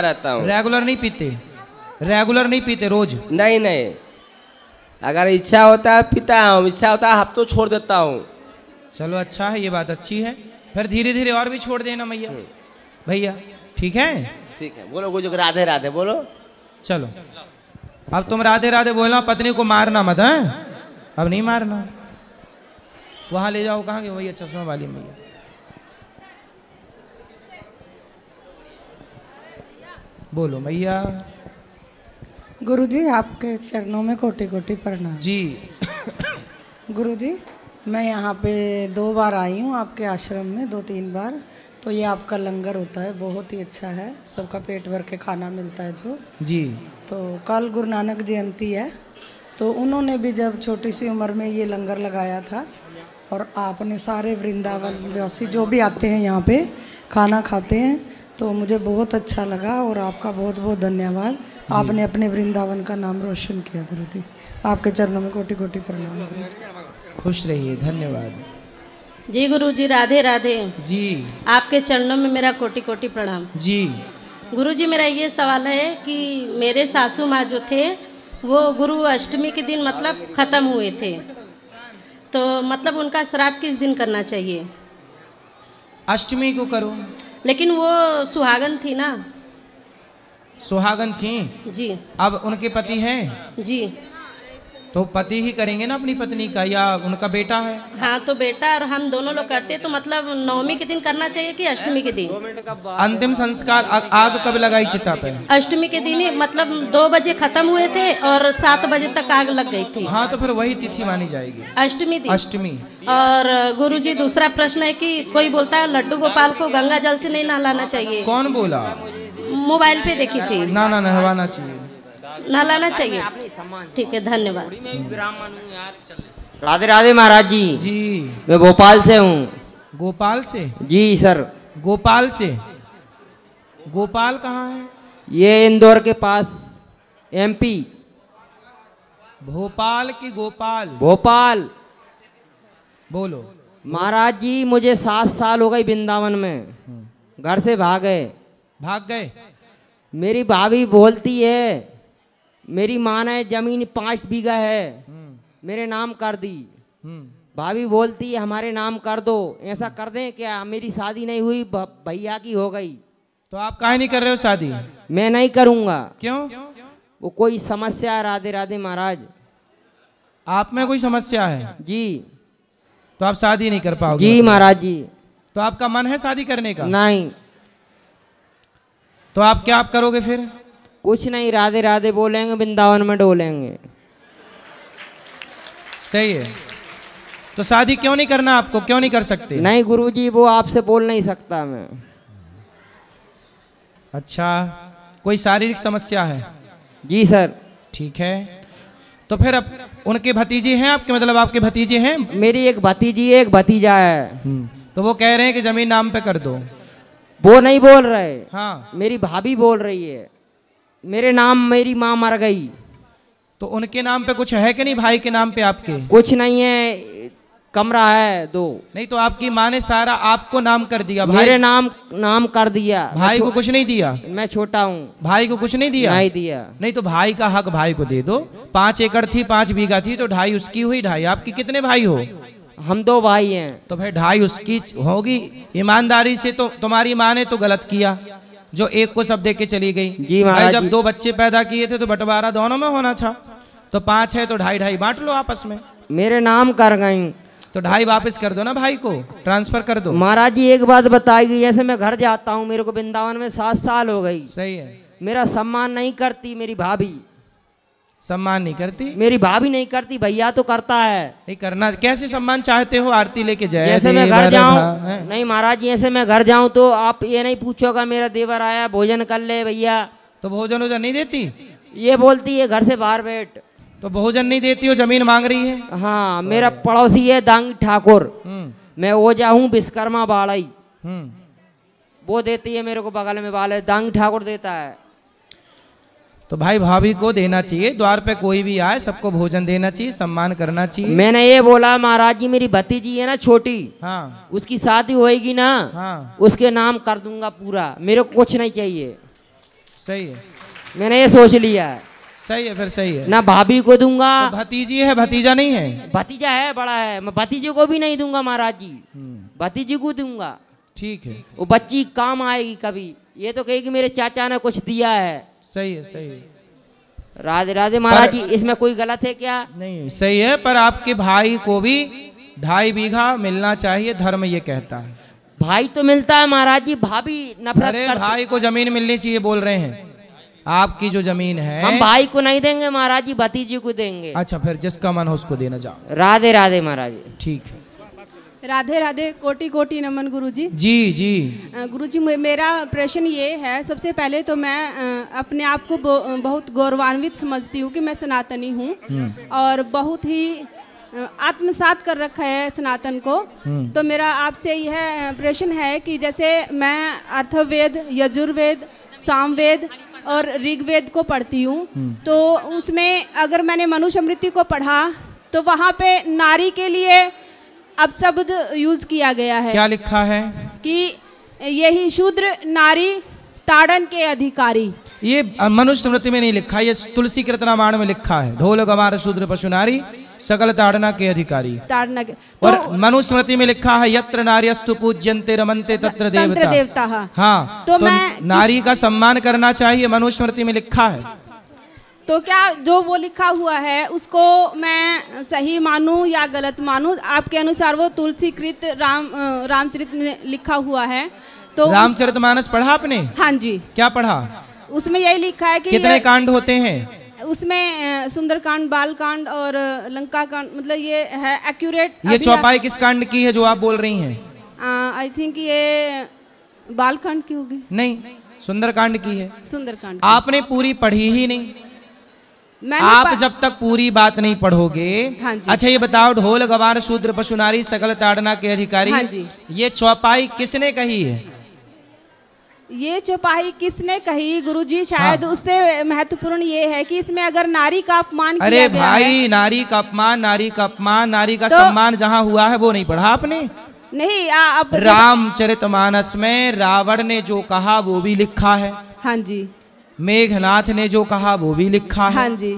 रहता हूँ। रेगुलर नहीं पीते? रेगुलर नहीं पीते रोज? नहीं नहीं, अगर इच्छा होता है पीता हूँ, इच्छा होता है हफ्तों छोड़ देता हूँ। चलो अच्छा है, ये बात अच्छी है। फिर धीरे धीरे और भी छोड़ देना मैया भैया, ठीक है? ठीक है, बोलो गुरु जी राधे राधे बोलो। चलो अब तुम राधे राधे बोलना, पत्नी को मारना मत है, अब नहीं मारना। वहां ले जाओ, कहाँ गए भैया चश्मा वाली मैया? बोलो मैया। गुरुजी आपके चरणों में कोटि कोटि प्रणाम जी। गुरुजी मैं यहाँ पे 2 बार आई हूँ आपके आश्रम में, 2-3 बार। तो ये आपका लंगर होता है, बहुत ही अच्छा है, सबका पेट भर के खाना मिलता है जो जी। तो कल गुरु नानक जयंती है, तो उन्होंने भी जब छोटी सी उम्र में ये लंगर लगाया था, और आपने सारे वृंदावन वासी जो भी आते हैं यहाँ पे खाना खाते हैं, तो मुझे बहुत अच्छा लगा और आपका बहुत बहुत धन्यवाद। आपने अपने वृंदावन का नाम रोशन किया गुरुजी, आपके चरणों में कोटि कोटि प्रणाम गुरुजी। खुश रहिए, धन्यवाद जी। गुरुजी राधे राधे जी। आपके चरणों में मेरा कोटि कोटि प्रणाम जी। गुरुजी मेरा ये सवाल है कि मेरे सासू माँ जो थे वो गुरु अष्टमी के दिन मतलब ख़त्म हुए थे, तो मतलब उनका श्राद्ध किस दिन करना चाहिए? अष्टमी को करो। लेकिन वो सुहागन थी ना। सुहागन थी जी। अब उनके पति हैं जी। तो पति ही करेंगे ना अपनी पत्नी का, या उनका बेटा है? हाँ तो बेटा और हम दोनों लोग करते, तो मतलब नवमी के दिन करना चाहिए कि अष्टमी के दिन? अंतिम संस्कार आग कब लगाई चिता पे? अष्टमी के दिन ही, मतलब 2 बजे खत्म हुए थे और 7 बजे तक आग लग गई थी। हाँ तो फिर वही तिथि मानी जाएगी, अष्टमी दिन। अष्टमी। और गुरुजी दूसरा प्रश्न है कि कोई बोलता है लड्डू गोपाल को गंगा जल से नहीं नहलाना चाहिए। कौन बोला? मोबाइल पे देखी थी। ना ना नहवाना चाहिए, नहलाना चाहिए। ठीक है, धन्यवाद। राधे राधे महाराज जी। जी। मैं भोपाल से हूँ। गोपाल से? जी सर। गोपाल से? गोपाल कहाँ है? ये इंदौर के पास, एमपी। भोपाल की गोपाल? भोपाल। बोलो। महाराज जी मुझे 7 साल हो गई वृंदावन में, घर से भागे। भाग गए? मेरी भाभी बोलती है मेरी माँ ने जमीन 5 बीघा है मेरे नाम कर दी। भाभी बोलती है हमारे नाम कर दो, ऐसा कर दें क्या? मेरी शादी नहीं हुई, भैया की हो गई। तो आप काहे नहीं कर रहे हो शादी? मैं नहीं करूँगा। क्यों? वो कोई समस्या है। राधे राधे महाराज। आप में कोई समस्या है? जी। तो आप शादी नहीं कर पाओगे? जी महाराज जी। तो आपका मन है शादी करने का? नहीं। तो आप क्या आप करोगे फिर? कुछ नहीं, राधे राधे बोलेंगे, वृंदावन में डोलेंगे। सही है। तो शादी क्यों नहीं करना आपको, क्यों नहीं कर सकते? नहीं गुरुजी, वो आपसे बोल नहीं सकता मैं। अच्छा, कोई शारीरिक समस्या है? जी सर। ठीक है, तो फिर अब उनके भतीजे हैं आपके, मतलब आपके भतीजे हैं? मेरी एक भतीजी है, एक भतीजा है। तो वो कह रहे हैं कि जमीन नाम पे कर दो। वो नहीं बोल रहे। हाँ। मेरी भाभी बोल रही है मेरे नाम, मेरी माँ मर गई। तो उनके नाम पे कुछ है कि नहीं? भाई के नाम पे आपके? कुछ नहीं है, कमरा है 2। नहीं तो आपकी माँ ने सारा आपको नाम कर दिया? भाई मेरे नाम कर दिया। भाई को कुछ नहीं दिया? मैं छोटा हूँ। भाई को कुछ नहीं दिया? नहीं दिया। नहीं तो भाई का हक भाई को दे दो। 5 एकड़ थी, 5 बीघा थी, तो 2.5 उसकी हुई, 2.5 आपकी। कितने भाई हो? हम 2 भाई हैं। तो फिर 2.5 उसकी होगी। ईमानदारी से तो तुम्हारी माँ ने तो गलत किया जो एक को सब दे के चली गई। जी भाई महाराज जब जी। 2 बच्चे पैदा किए थे तो बंटवारा दोनों में होना था। तो 5 है तो 2.5 बांट लो आपस में। मेरे नाम कर गई तो 2.5 वापस कर दो ना, भाई को ट्रांसफर कर दो। महाराज जी एक बात बताएगी, जैसे मैं घर जाता हूँ, मेरे को वृंदावन में 7 साल हो गई। सही है। मेरा सम्मान नहीं करती मेरी भाभी। सम्मान नहीं करती? मेरी भाभी नहीं करती, भैया तो करता है। नहीं करना। कैसे सम्मान चाहते हो? आरती लेके जाए जैसे मैं घर जाऊं, नहीं महाराज जी, ऐसे मैं घर जाऊं तो आप ये नहीं पूछोगा मेरा देवर आया भोजन कर ले भैया। तो भोजन वोजन नहीं देती? ये बोलती है घर से बाहर बैठ। तो भोजन नहीं देती हो, जमीन मांग रही है? हाँ, मेरा पड़ोसी है दांगी ठाकुर, मैं ओझा हूँ विश्वकर्मा बाड़ई। वो देती है मेरे को, बगल में वाले दांगी ठाकुर देता है। तो भाई भाभी को देना चाहिए, द्वार पे कोई भी आए सबको भोजन देना चाहिए, सम्मान करना चाहिए। मैंने ये बोला महाराज जी मेरी भतीजी है ना छोटी, हाँ, उसकी शादी होएगी ना, हाँ, उसके नाम कर दूंगा पूरा, मेरे को कुछ नहीं चाहिए। सही है, मैंने ये सोच लिया है। सही है, फिर सही है। ना भाभी को दूंगा। तो भतीजी है, भतीजा नहीं है? भतीजा है, बड़ा है। मैं भतीजे को भी नहीं दूंगा महाराज जी, भतीजी को दूंगा। ठीक है, वो बच्ची काम आएगी कभी, ये तो कहेगी मेरे चाचा ने कुछ दिया है। सही है, सही है। राधे राधे महाराज जी, इसमें कोई गलत है क्या? नहीं, सही है, पर आपके भाई को भी 2.5 बीघा मिलना चाहिए, धर्म ये कहता है। भाई तो मिलता है महाराज जी, भाभी नफरत अरे करती। भाई को जमीन मिलनी चाहिए बोल रहे हैं, आपकी जो जमीन है। हम भाई को नहीं देंगे महाराज जी, भतीजी को देंगे। अच्छा, फिर जिसका मन हो उसको देना। जाओ। राधे राधे महाराज जी। ठीक है। राधे राधे, कोटि कोटि नमन गुरुजी। जी जी। गुरुजी, मेरा प्रश्न ये है, सबसे पहले तो मैं अपने आप को बहुत गौरवान्वित समझती हूँ कि मैं सनातनी हूँ और बहुत ही आत्मसात कर रखा है सनातन को। तो मेरा आपसे यह प्रश्न है कि जैसे मैं अर्थवेद, यजुर्वेद, सामवेद और ऋग्वेद को पढ़ती हूँ, तो उसमें अगर मैंने मनुस्मृति को पढ़ा तो वहाँ पे नारी के लिए अपशब्द यूज किया गया है। क्या लिखा है? कि यही शूद्र नारी ताड़न के अधिकारी। ये मनुस्मृति में नहीं लिखा, ये तुलसी कृत रामायण में लिखा है। ढोल गवार शूद्र पशु नारी सकल ताड़ना के अधिकारी। ताड़ना के और मनुस्मृति में लिखा है यत्र नार्यस्तु पूज्यन्ते रमन्ते तत्र देवता। हाँ, तो नारी का सम्मान करना चाहिए, मनुस्मृति में लिखा है। तो क्या जो वो लिखा हुआ है उसको मैं सही मानूं या गलत मानूं? आपके अनुसार वो तुलसी कृत रामचरित में लिखा हुआ है, तो रामचरितमानस पढ़ा आपने? हाँ जी। क्या पढ़ा? उसमें यही लिखा है कि कितने कांड होते हैं उसमें? सुंदरकांड, बाल कांड और लंका कांड, मतलब ये है एक्यूरेट। ये चौपाई किस कांड की है जो आप बोल रही हैं? आई थिंक ये बाल कांड की होगी। नहीं, सुंदरकांड की है। सुंदरकांड आपने पूरी पढ़ी ही नहीं। आप जब तक पूरी बात नहीं पढ़ोगे। हाँ जी। अच्छा, ये बताओ, ढोल गवार शूद्र पशु नारी सकल ताड़ना के अधिकारी। हाँ जी। ये चौपाई किसने कही है? ये चौपाई किसने कही गुरुजी? शायद हाँ। उससे महत्वपूर्ण ये है कि इसमें अगर नारी का अपमान किया गया है। अरे भाई, नारी का अपमान, नारी का अपमान, नारी का सम्मान जहाँ हुआ है वो नहीं पढ़ा आपने? नहीं, अब रामचरितमानस में रावण ने जो कहा वो भी लिखा है। हाँ जी। मेघनाथ ने जो कहा वो भी लिखा है। हाँ जी।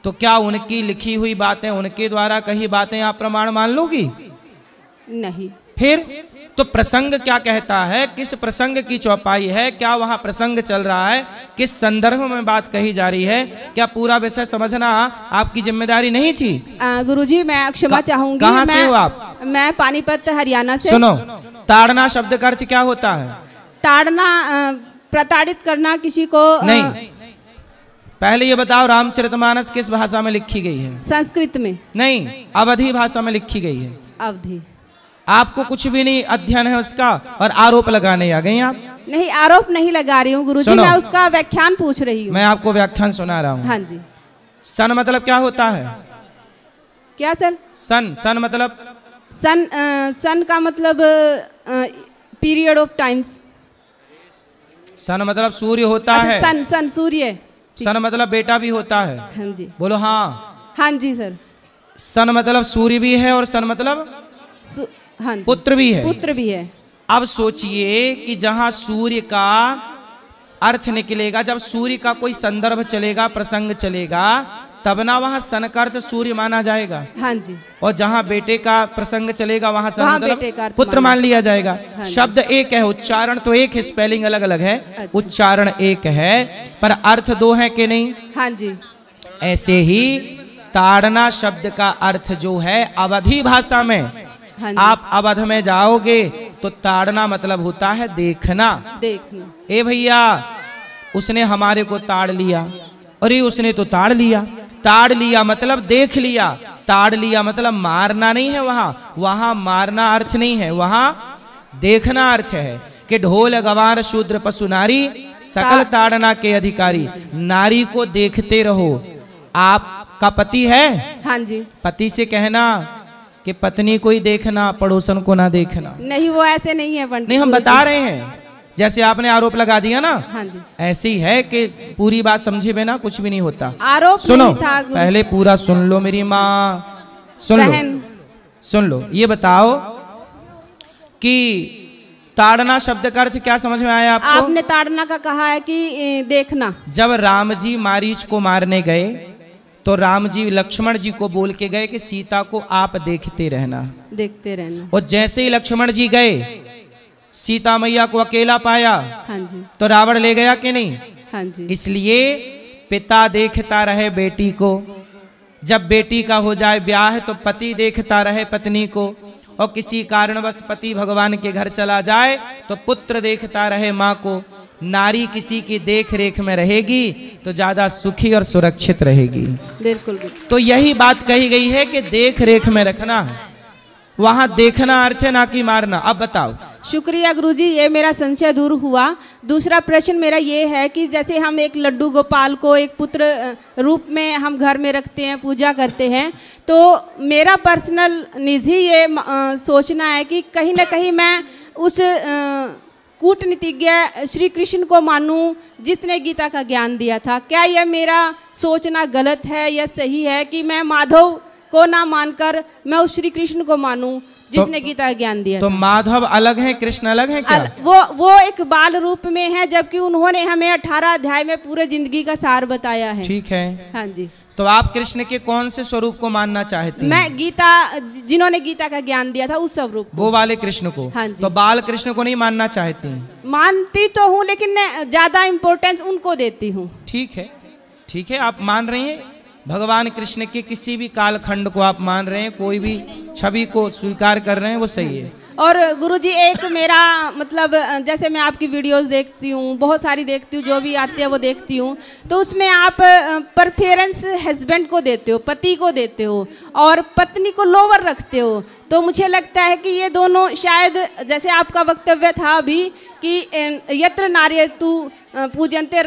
तो क्या उनकी लिखी हुई बातें, उनके द्वारा कही बातें आप प्रमाण मान लोगी? नहीं। फिर तो प्रसंग क्या कहता है? किस प्रसंग की चौपाई है? क्या वहाँ प्रसंग चल रहा है? किस संदर्भ में बात कही जा रही है? क्या पूरा विषय समझना आपकी जिम्मेदारी नहीं थी? गुरुजी, मैं क्षमा चाहूंगी। कहाँ से हो आप? मैं पानीपत, हरियाणा से। सुनो, ताड़ना शब्द का अर्थ क्या होता है? ताड़ना प्रताड़ित करना किसी को। नहीं, पहले ये बताओ, रामचरितमानस किस भाषा में लिखी गई है? संस्कृत में। नहीं, अवधी भाषा में लिखी गई है। अवधी। आपको कुछ भी नहीं अध्ययन है उसका और आरोप लगाने आ गई आप? नहीं, आरोप नहीं लगा रही हूँ गुरुजी, मैं उसका व्याख्यान पूछ रही हूँ। मैं आपको व्याख्यान सुना रहा हूँ। हाँ जी। सन मतलब क्या होता है? क्या सर? सन मतलब? सन का मतलब पीरियड ऑफ टाइम्स। सन मतलब सूर्य होता है। सन सूर्य। सन मतलब बेटा भी होता है। हाँ जी। बोलो हाँ। हाँ जी सर। सन मतलब सूर्य भी है और सन मतलब हाँ, पुत्र भी है। पुत्र भी है। अब सोचिए कि जहां सूर्य का अर्थ निकलेगा, जब सूर्य का कोई संदर्भ चलेगा, प्रसंग चलेगा, तब ना वहां सन का अर्थ सूर्य माना जाएगा। हाँ जी। और जहां बेटे का प्रसंग चलेगा वहां सन मतलब पुत्र मान मान लिया जाएगा। हाँ, शब्द एक है, उच्चारण तो एक है, स्पेलिंग अलग अलग है। अच्छा। उच्चारण एक है पर अर्थ दो है कि नहीं? हाँ जी। ऐसे ही ताड़ना शब्द का अर्थ जो है अवधी भाषा में, हाँ, आप अवध में जाओगे तो ताड़ना मतलब होता है देखना। देखना। ए भैया, उसने हमारे को ताड़ लिया, अरे उसने तो ताड़ लिया। ताड़ लिया मतलब देख लिया, ताड़ लिया मतलब मारना नहीं है। वहां मारना अर्थ नहीं है, वहां देखना अर्थ है कि ढोल गवार शूद्र पशु नारी सकल ताड़ना के अधिकारी। नारी को देखते रहो। आपका पति है? हाँ जी। पति से कहना कि पत्नी को ही देखना, पड़ोसन को ना देखना। नहीं, वो ऐसे नहीं है पंडित। नहीं, हम बता रहे हैं, जैसे आपने आरोप लगा दिया ना। हाँ जी। ऐसे ही है कि पूरी बात समझे बिना कुछ भी नहीं होता। आरोप सुनो, नहीं था। पहले पूरा सुन लो मेरी माँ, सुन लो। ये बताओ कि ताड़ना शब्द का अर्थ क्या समझ में आया आपको? आपने ताड़ना का कहा है कि देखना। जब राम जी मारीच को मारने गए तो राम जी लक्ष्मण जी को बोल के गए कि सीता को आप देखते रहना। देखते रहना। और जैसे ही लक्ष्मण जी गए, सीता मैया को अकेला पाया, हाँ जी, तो रावण ले गया कि नहीं? हाँ जी। इसलिए पिता देखता रहे बेटी को, जब बेटी का हो जाए ब्याह तो पति देखता रहे पत्नी को, और किसी कारणवश पति भगवान के घर चला जाए तो पुत्र देखता रहे माँ को। नारी किसी की देख रेख में रहेगी तो ज्यादा सुखी और सुरक्षित रहेगी। बिल्कुल। तो यही बात कही गई है कि देख रेख में रखना है, वहां देखना अर्थ है, ना कि मारना। अब बताओ। शुक्रिया गुरुजी, ये मेरा संशय दूर हुआ। दूसरा प्रश्न मेरा ये है कि जैसे हम एक लड्डू गोपाल को एक पुत्र रूप में हम घर में रखते हैं, पूजा करते हैं, तो मेरा पर्सनल निजी ये सोचना है कि कहीं ना कहीं मैं उस कूटनीतिज्ञ श्री कृष्ण को मानूं जिसने गीता का ज्ञान दिया था। क्या यह मेरा सोचना गलत है या सही है कि मैं माधव को ना मानकर मैं उस श्री कृष्ण को मानूं जिसने गीता का ज्ञान दिया? तो माधव अलग हैं, कृष्ण अलग हैं क्या? वो एक बाल रूप में है, जबकि उन्होंने हमें 18 अध्याय में पूरे जिंदगी का सार बताया है। ठीक है। हाँ जी। तो आप कृष्ण के कौन से स्वरूप को मानना चाहती हैं? मैं गीता, जिन्होंने गीता का ज्ञान दिया था उस स्वरूप को। वो वाले कृष्ण को? हाँ जी। तो बाल कृष्ण को नहीं मानना चाहती हैं? मानती तो हूँ, लेकिन ज्यादा इम्पोर्टेंस उनको देती हूँ। ठीक है, ठीक है, आप मान रही हैं। भगवान कृष्ण के किसी भी कालखंड को आप मान रहे हैं, कोई भी छवि को स्वीकार कर रहे हैं, वो सही है। और गुरुजी एक मेरा मतलब, जैसे मैं आपकी वीडियोस देखती हूँ, बहुत सारी देखती हूँ, जो भी आती है वो देखती हूँ, तो उसमें आप प्रेफरेंस हस्बैंड को देते हो, पति को देते हो, और पत्नी को लोअर रखते हो। तो मुझे लगता है कि ये दोनों शायद, जैसे आपका वक्तव्य था अभी कि यत्र नार्यतु पूजन्ते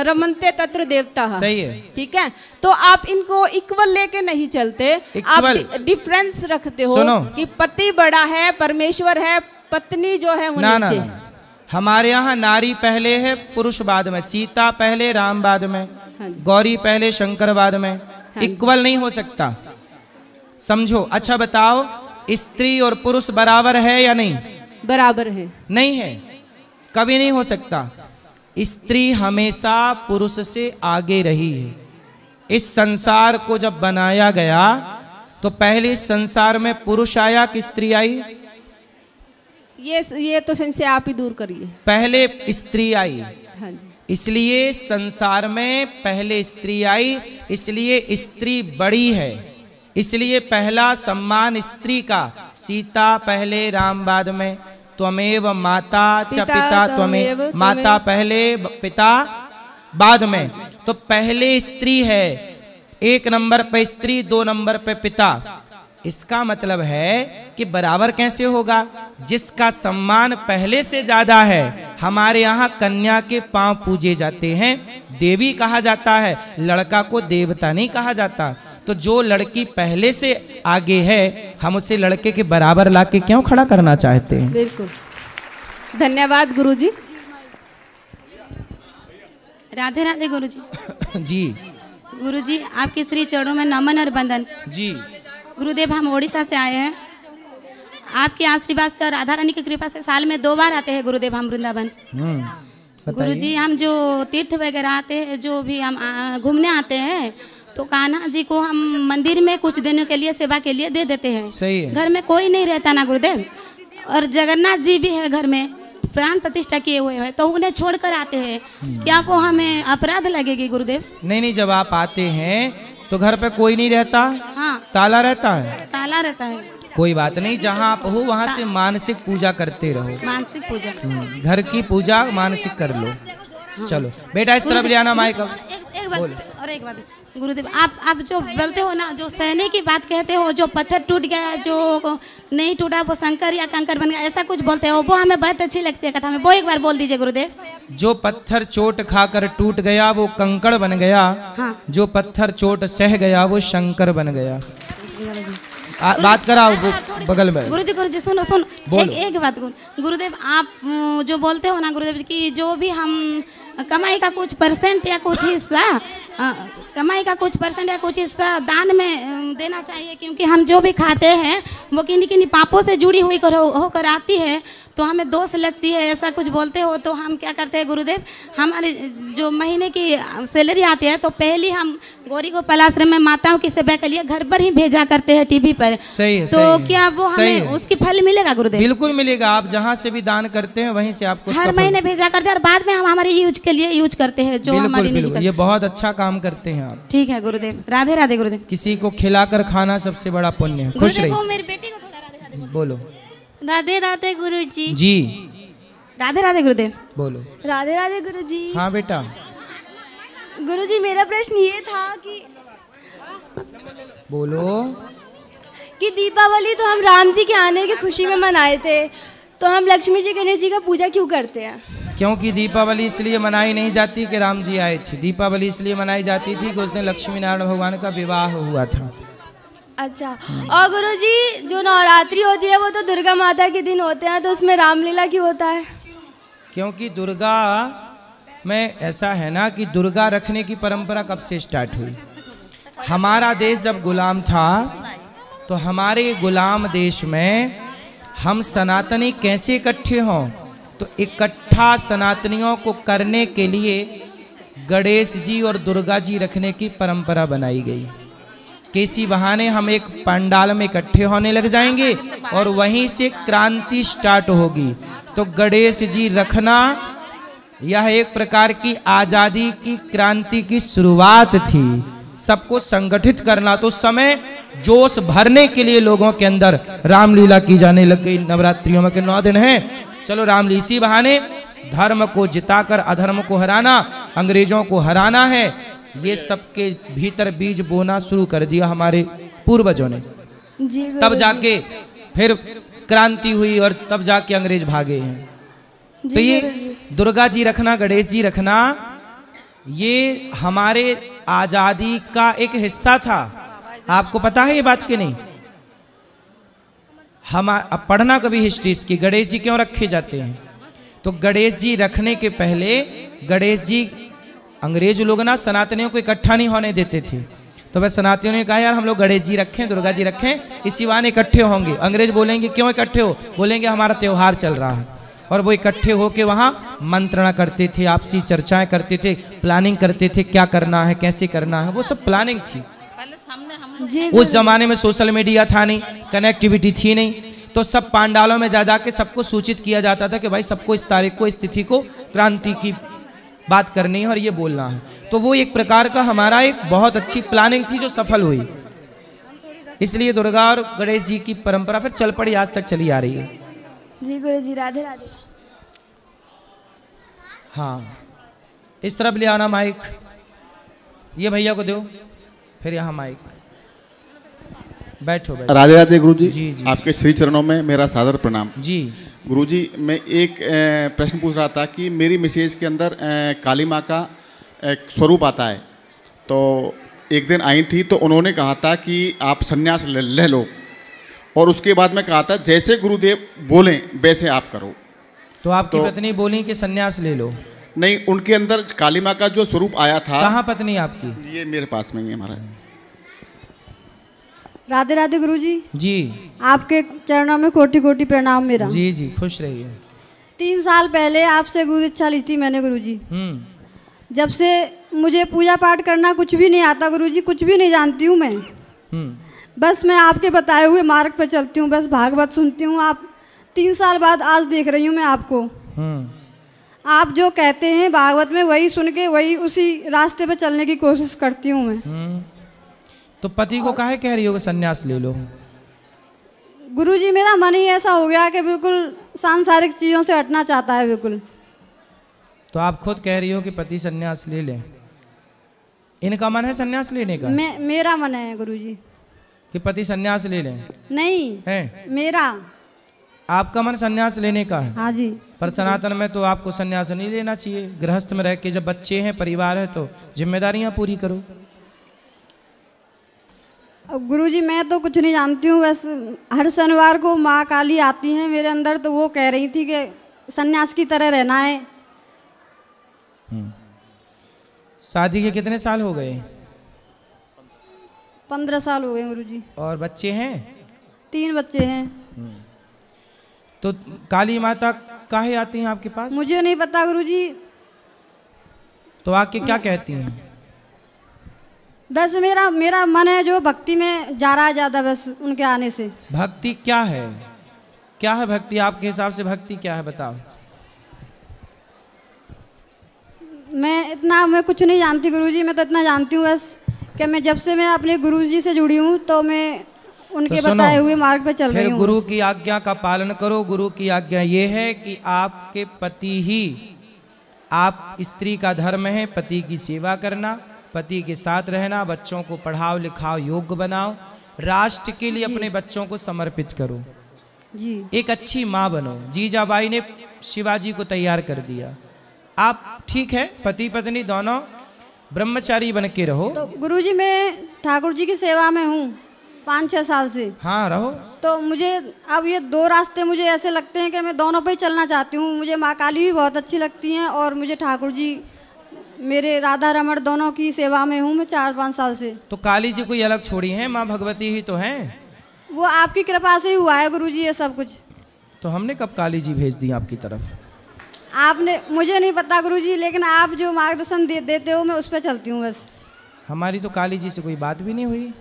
रमन्ते तत्र देवता। सही है। ठीक है, तो आप इनको इक्वल लेके नहीं चलते, आप डिफरेंस रखते हो कि पति बड़ा है, परमेश्वर है, पत्नी जो है वो नीचे। ना। हमारे यहाँ नारी पहले है, पुरुष बाद में, सीता पहले, राम बाद में, गौरी पहले, शंकर बाद में। इक्वल नहीं हो सकता, समझो। अच्छा बताओ, स्त्री और पुरुष बराबर है या नहीं? बराबर है। नहीं है, कभी नहीं हो सकता। स्त्री हमेशा पुरुष से आगे रही है। इस संसार को जब बनाया गया तो पहले इस संसार में पुरुष आया कि स्त्री आई? ये तो संशय आप ही दूर करिए। पहले स्त्री आई। हाँ जी। इसलिए संसार में पहले स्त्री आई, इसलिए स्त्री बड़ी है, इसलिए पहला सम्मान स्त्री का। सीता पहले, राम बाद में। त्वमेव माता च पिता त्वमेव, माता पहले, पिता बाद में। तो पहले स्त्री है, 1 नंबर पे स्त्री, 2 नंबर पे पिता। इसका मतलब है कि बराबर कैसे होगा? जिसका सम्मान पहले से ज्यादा है। हमारे यहाँ कन्या के पांव पूजे जाते हैं, देवी कहा जाता है, लड़का को देवता नहीं कहा जाता। तो जो लड़की पहले से आगे है, हम उसे लड़के के बराबर लाके क्यों खड़ा करना चाहते हैं? बिल्कुल। धन्यवाद गुरुजी। राधे राधे गुरुजी। जी गुरुजी, आपके श्री चरणों में नमन और वंदन। जी गुरुदेव, हम ओडिशा से आए हैं। आपके आशीर्वाद से और राधा रानी की कृपा से साल में 2 बार आते हैं गुरुदेव हम वृंदावन। गुरुजी, हम जो तीर्थ वगैरह आते हैं, जो भी हम घूमने आते हैं, तो कान्हा जी को हम मंदिर में कुछ दिनों के लिए सेवा के लिए दे देते हैं। सही है। घर में कोई नहीं रहता ना गुरुदेव, और जगन्नाथ जी भी है घर में, प्राण प्रतिष्ठा किए हुए हैं, तो उन्हें छोड़कर आते हैं। क्या वो हमें अपराध लगेगी गुरुदेव? नहीं, जब आप आते हैं तो घर पे कोई नहीं रहता? हाँ। ताला रहता है? ताला रहता है। कोई बात नहीं, जहाँ आप हो वहाँ से मानसिक पूजा करते रहो। मानसिक पूजा, घर की पूजा मानसिक कर लो। चलो बेटा, इस तरफ ले आना माइक। एक बात गुरुदेव, आप जो बोलते हो ना, जो सहने की बात कहते हो, जो पत्थर टूट गया, जो नहीं टूटा वो शंकर या कंकर बन गया, ऐसा कुछ बोलते हो, वो हमें बहुत अच्छी लगती है कथा में, वो एक बार बोल दीजिए गुरुदेव। जो पत्थर चोट खाकर टूट गया वो कंकड़ बन गया। हाँ। जो पत्थर चोट सह गया वो शंकर बन गया। बात कराओ बगल में। गुरुजी सुनो एक बात गुरुदेव, आप जो बोलते हो ना गुरुदेव कि जो भी हम कमाई का कुछ % या कुछ हिस्सा कमाई का कुछ परसेंट या कुछ हिस्सा दान में देना चाहिए, क्योंकि हम जो भी खाते हैं वो किन्हीं किन्हीं पापों से जुड़ी हुई होकर आती है, तो हमें दोष लगती है। ऐसा कुछ बोलते हो तो हम क्या करते हैं गुरुदेव, हमारे जो महीने की सैलरी आती है तो पहले हम गौरी गोपाल आश्रम में माताओं की सेवा के लिए घर पर ही भेजा करते हैं टीवी पर। सही है, तो सही है, क्या वो सही हमें है। उसकी फल मिलेगा गुरुदेव? बिल्कुल मिलेगा। आप जहाँ से भी दान करते हैं वहीं से आपको उसका हर फल- महीने भेजा करते हैं और बाद में हम हमारे यूज के लिए यूज करते हैं जो बिल्कुल हमारी निजी बिल्कुल, ये बहुत अच्छा काम करते हैं आप। ठीक है गुरुदेव। राधे राधे गुरुदेव। किसी को खिलाकर खाना सबसे बड़ा पुण्य है। खुश गुरुदेव वो रहिए। मेरी बेटी को थोड़ा राधे राधे बोलो राधे राधे गुरुजी। जी, राधे राधे गुरुदेव। बोलो। राधे राधे गुरुजी। हाँ बेटा, गुरुजी मेरा प्रश्न ये था बोलो। कि दीपावली तो हम राम जी के आने की खुशी में मनाए थे, तो हम लक्ष्मी जी गणेश जी का पूजा क्यों करते हैं? क्योंकि दीपावली इसलिए मनाई नहीं जाती कि राम जी आए थे। दीपावली इसलिए मनाई जाती थी कि उस दिन लक्ष्मी नारायण भगवान का विवाह हुआ था। अच्छा, और गुरुजी जो नवरात्रि होती है वो तो दुर्गा माता के दिन होते हैं, तो उसमें रामलीला क्यों होता है? क्योंकि दुर्गा में ऐसा है ना कि दुर्गा रखने की परंपरा कब से स्टार्ट हुई। हमारा देश जब गुलाम था तो हमारे गुलाम देश में हम सनातनी कैसे इकट्ठे हों, तो इकट्ठा सनातनियों को करने के लिए गणेश जी और दुर्गा जी रखने की परंपरा बनाई गई। किसी बहाने हम एक पंडाल में इकट्ठे होने लग जाएंगे और वहीं से क्रांति स्टार्ट होगी। तो गणेश जी रखना यह एक प्रकार की आजादी की क्रांति की शुरुआत थी। सबको संगठित करना, तो समय जोश भरने के लिए लोगों के अंदर रामलीला की जाने लग गई। नवरात्रियों में के 9 दिन हैं, चलो रामलीला, इसी बहाने धर्म को जिताकर अधर्म को हराना, अंग्रेजों को हराना है, ये सबके भीतर बीज बोना शुरू कर दिया हमारे पूर्वजों ने। जी तब जाके फिर क्रांति हुई और तब जाके अंग्रेज भागे हैं। तो ये दुर्गा जी रखना, गणेश जी रखना, ये हमारे आजादी का एक हिस्सा था। आपको पता है ये बात कि नहीं? हम अब पढ़ना कभी हिस्ट्री इसकी, गणेश जी क्यों रखे जाते हैं। तो गणेश जी रखने के पहले गणेश जी, अंग्रेज लोग ना सनातनियों को इकट्ठा नहीं होने देते थे, तो वह सनातनियों ने कहा यार हम लोग गणेश जी रखें, दुर्गा जी रखें, इसी बहाने इकट्ठे होंगे। अंग्रेज बोलेंगे क्यों इकट्ठे हो, बोलेंगे हमारा त्योहार चल रहा है। और वो इकट्ठे होके वहाँ मंत्रणा करते थे, आपसी चर्चाएं करते थे, प्लानिंग करते थे क्या करना है, कैसे करना है, वो सब प्लानिंग थी। उस जमाने में सोशल मीडिया था नहीं, कनेक्टिविटी थी नहीं, तो सब पांडालों में जा जाके सबको सूचित किया जाता था कि भाई सबको इस तारीख को, इस तिथि को क्रांति की बात करनी है और ये बोलना है। तो वो एक प्रकार का हमारा एक बहुत अच्छी प्लानिंग थी जो सफल हुई। इसलिए दुर्गा और गणेश जी की परंपरा फिर चल पड़ी, आज तक चली आ रही है। जी गुरुजी, राधे राधे। हाँ, इस तरफ ले आना माइक, ये भैया को दो, फिर यहाँ माइक। बैठो बैठो। राधे राधे गुरुजी। जी, जी, आपके श्री चरणों में मेरा सादर प्रणाम। जी गुरुजी, मैं एक प्रश्न पूछ रहा था कि मेरी मिसेज के अंदर काली माँ का एक स्वरूप आता है, तो एक दिन आई थी तो उन्होंने कहा था कि आप संन्यास ले लो, और उसके बाद में कहा था जैसे गुरुदेव बोलें वैसे आप करो। तो आपकी पत्नी बोली कि संन्यास ले लो? नहीं, उनके अंदर काली माँ का जो स्वरूप आया था। कहाँ पत्नी आपकी? ये मेरे पास में ही है हमारा। राधे राधे गुरुजी। जी, आपके चरणों में कोटि कोटि प्रणाम मेरा। जी जी, खुश रहिए। 3 साल पहले आपसे गुरु इच्छा ली थी मैंने गुरुजी। जब से मुझे पूजा पाठ करना कुछ भी नहीं आता गुरुजी, कुछ भी नहीं जानती हूँ मैं। बस मैं आपके बताए हुए मार्ग पर चलती हूँ, बस भागवत सुनती हूँ। आप 3 साल बाद आज देख रही हूँ मैं आपको। आप जो कहते हैं भागवत में वही सुन के वही उसी रास्ते पे चलने की कोशिश करती हूँ मैं। तो पति को काहे कह रही हो कि संन्यास ले लो? गुरुजी, मेरा मन ही ऐसा हो गया कि बिल्कुल सांसारिक चीज़ों से हटना चाहता है बिल्कुल। तो आप खुद कह रही हो कि पति संन्यास ले लें, इनका मन है संन्यास लेने का? मेरा मन है गुरुजी कि पति संन्यास ले लें। नहीं है मेरा। आपका मन संन्यास लेने का है? हाँ जी। पर सनातन में तो आपको संन्यास नहीं लेना चाहिए। गृहस्थ में रह के जब बच्चे हैं, परिवार है, तो जिम्मेदारियां पूरी करो। अब गुरुजी, मैं तो कुछ नहीं जानती हूँ, बस हर शनिवार को माँ काली आती हैं मेरे अंदर, तो वो कह रही थी कि सन्यास की तरह रहना है। शादी के कितने साल हो गए? 15 साल हो गए गुरुजी। और बच्चे हैं? 3 बच्चे हैं। तो काली माता काहे आती हैं आपके पास? मुझे नहीं पता गुरुजी। तो आके क्या कहती हैं? बस मेरा मन है जो भक्ति में जा रहा है ज़्यादा, बस उनके आने से। भक्ति क्या है? क्या है भक्ति आपके हिसाब से? भक्ति क्या है बताओ। मैं कुछ नहीं जानती गुरुजी। मैं तो इतना जानती हूँ बस कि मैं जब से मैं अपने गुरुजी से जुड़ी हूँ तो मैं उनके तो बताए हुए मार्ग पे चल रही हूँ। गुरु की आज्ञा का पालन करो। गुरु की आज्ञा ये है कि आपके पति ही, आप स्त्री का धर्म है पति की सेवा करना, पति के साथ रहना, बच्चों को पढ़ाओ लिखाओ, योग्य बनाओ, राष्ट्र के लिए अपने बच्चों को समर्पित करो जी। एक अच्छी माँ बनो। जीजाबाई ने शिवाजी को तैयार कर दिया। आप ठीक है, पति पत्नी दोनों ब्रह्मचारी बन के रहो। तो गुरुजी मैं ठाकुर जी की सेवा में हूँ 5-6 साल से। हाँ रहो। तो मुझे अब ये 2 रास्ते मुझे ऐसे लगते हैं कि मैं दोनों पे ही चलना चाहती हूँ। मुझे माँ काली भी बहुत अच्छी लगती हैं और मुझे ठाकुर जी, मेरे राधा रमण दोनों की सेवा में हूँ मैं 4-5 साल से। तो काली जी कोई अलग छोड़ी है? माँ भगवती ही तो हैं। वो आपकी कृपा से ही हुआ है गुरुजी ये सब कुछ। तो हमने कब काली जी भेज दी आपकी तरफ? आपने, मुझे नहीं पता गुरुजी, लेकिन आप जो मार्गदर्शन देते हो मैं उस पर चलती हूँ बस। हमारी तो काली जी से कोई बात भी नहीं हुई।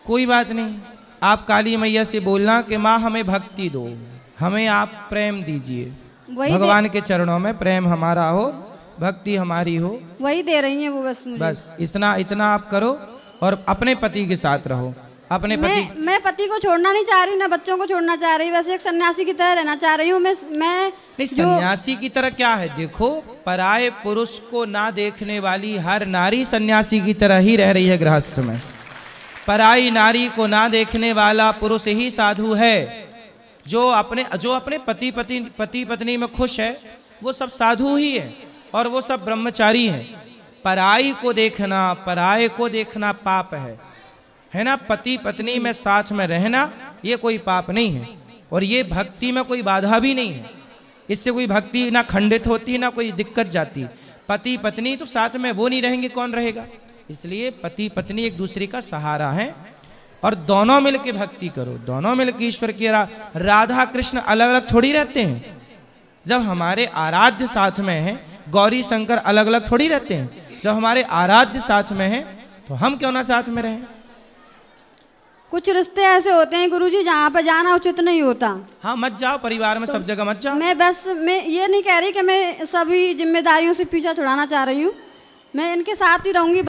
कोई बात नहीं, आप काली मैया से बोलना कि माँ हमें भक्ति दो, हमें आप प्रेम दीजिए, भगवान के चरणों में प्रेम हमारा हो, भक्ति हमारी हो। वही दे रही हैं वो बस मुझे। बस इतना आप करो और अपने पति के साथ रहो। अपने मैं पति को छोड़ना नहीं चाह रही, ना बच्चों को छोड़ना चाह रही, वैसे एक सन्यासी की तरह रहना चाह रही हूँ मैं नहीं, सन्यासी की तरह क्या है? देखो, पराये पुरुष को ना देखने वाली हर नारी सन्यासी की तरह ही रह रही है गृहस्थ में। पराई नारी को ना देखने वाला पुरुष ही साधु है। जो अपने पति पत्नी में खुश है वो सब साधु ही है और वो सब ब्रह्मचारी हैं। पराई को देखना, पराये को देखना पाप है ना। पति पत्नी में साथ में रहना ये कोई पाप नहीं है और ये भक्ति में कोई बाधा भी नहीं है। इससे कोई भक्ति ना खंडित होती ना कोई दिक्कत जाती। पति पत्नी तो साथ में वो नहीं रहेंगे, कौन रहेगा? इसलिए पति पत्नी एक दूसरे का सहारा है और दोनों मिलके भक्ति करो, दोनों मिलके ईश्वर की राधा कृष्ण अलग अलग थोड़ी रहते हैं। जब हमारे आराध्य साथ में है, गौरी शंकर अलग अलग थोड़ी रहते हैं। जब हमारे आराध्य साथ में है तो हम क्यों ना साथ में रहें? कुछ रिश्ते ऐसे होते हैं गुरुजी जहाँ पे जाना उचित नहीं होता। हाँ मत जाओ, परिवार में सब जगह मत जाओ। मैं ये नहीं कह रही कि मैं सभी जिम्मेदारियों से पीछा छुड़ाना चाह रही हूँ। मैं इनके साथ ही रहूंगी।